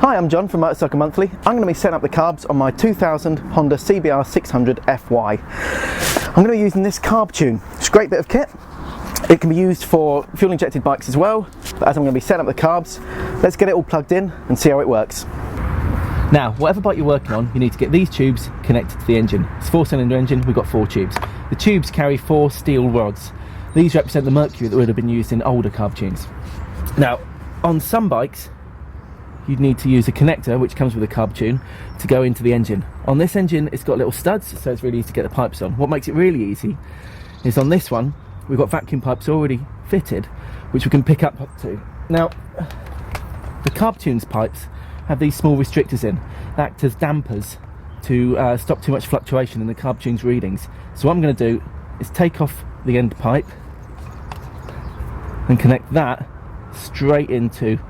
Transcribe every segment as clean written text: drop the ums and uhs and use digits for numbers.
Hi, I'm John from Motorcycle Monthly. I'm going to be setting up the carbs on my 2000 Honda CBR600 FY. I'm going to be using this Carbtune. It's a great bit of kit. It can be used for fuel injected bikes as well, but as I'm going to be setting up the carbs, let's get it all plugged in and see how it works. Now, whatever bike you're working on, you need to get these tubes connected to the engine. It's a 4-cylinder engine, we've got 4 tubes. The tubes carry 4 steel rods. These represent the mercury that would have been used in older Carbtunes. Now, on some bikes, you'd need to use a connector, which comes with a Carbtune, to go into the engine. On this engine, it's got little studs, so it's really easy to get the pipes on. What makes it really easy is on this one, we've got vacuum pipes already fitted, which we can pick up to. Now, the Carbtune's pipes have these small restrictors in, that act as dampers to stop too much fluctuation in the Carbtune's readings. So what I'm going to do is take off the end pipe and connect that straight into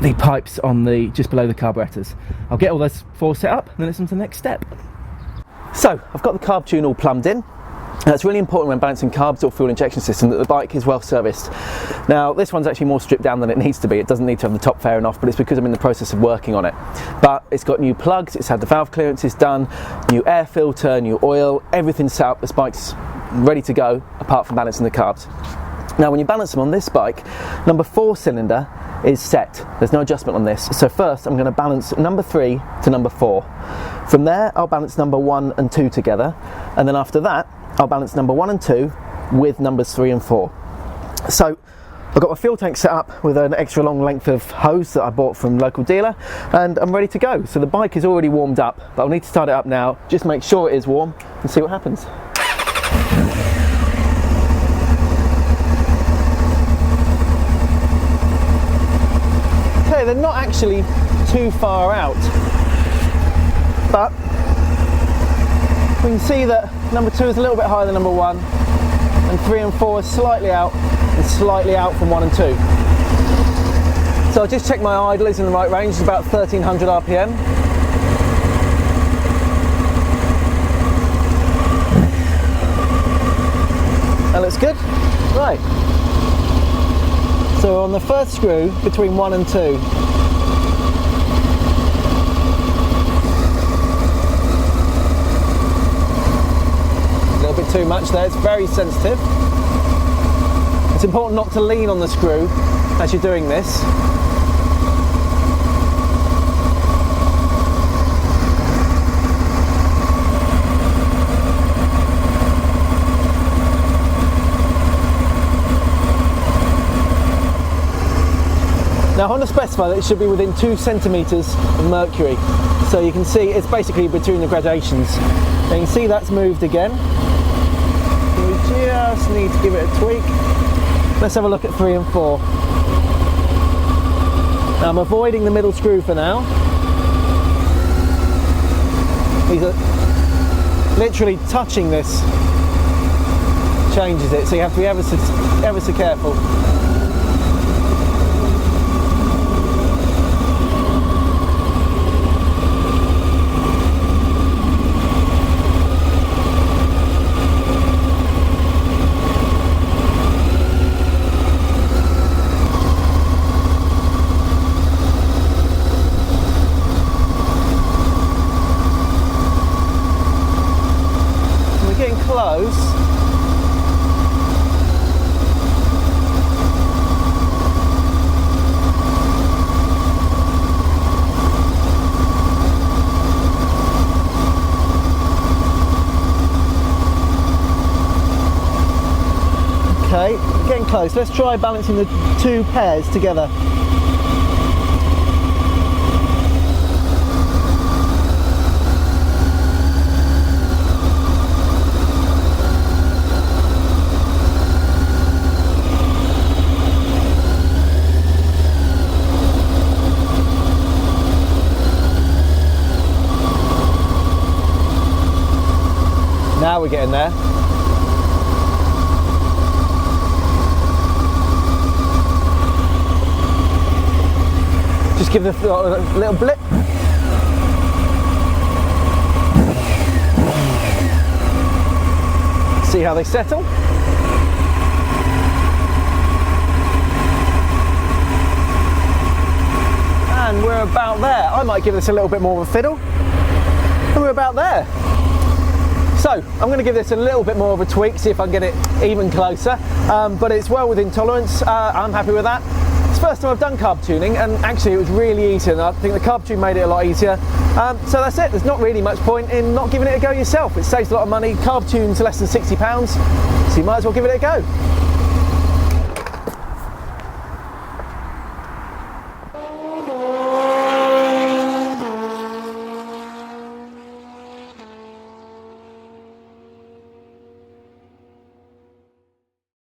the pipes on the just below the carburetors. I'll get all those 4 set up and then it's on to the next step. So I've got the Carbtune all plumbed in. Now, it's really important when balancing carbs or fuel injection system that the bike is well serviced. Now, this one's actually more stripped down than it needs to be. It doesn't need to have the top fair enough, but it's because I'm in the process of working on it. But it's got new plugs, it's had the valve clearances done, new air filter, new oil, everything's set up. This bike's ready to go, apart from balancing the carbs. Now, when you balance them on this bike, number 4 cylinder is set. There's no adjustment on this. So first, I'm going to balance number 3 to number 4. From there, I'll balance number 1 and 2 together, and then after that, I'll balance number 1 and 2 with numbers 3 and 4. So I've got my fuel tank set up with an extra long length of hose that I bought from local dealer, and I'm ready to go. So the bike is already warmed up, but I'll need to start it up now, just make sure it is warm and see what happens. Okay, they're not actually too far out, but we can see that number 2 is a little bit higher than number 1, and 3 and 4 are slightly out and slightly out from 1 and 2. So I'll just check my idle is in the right range. It's about 1300 RPM. That looks good. Right. So on the first screw between 1 and 2. Bit too much there, it's very sensitive. It's important not to lean on the screw as you're doing this. Now, Honda specify that it should be within 2 centimeters of mercury. So you can see it's basically between the gradations. Now you can see that's moved again. We just need to give it a tweak. Let's have a look at 3 and 4. Now I'm avoiding the middle screw for now. These are literally touching this changes it, so you have to be ever so careful. Close. Okay, getting close. Let's try balancing the 2 pairs together. Now we're getting there. Just give the throttle a little blip. See how they settle. And we're about there. I might give this a little bit more of a fiddle, and we're about there. So I'm going to give this a little bit more of a tweak, see if I can get it even closer, but it's well within tolerance. I'm happy with that. It's the first time I've done carb tuning, and actually it was really easy, and I think the Carbtune made it a lot easier. So that's it. There's not really much point in not giving it a go yourself. It saves a lot of money. Carbtune's less than £60, so you might as well give it a go.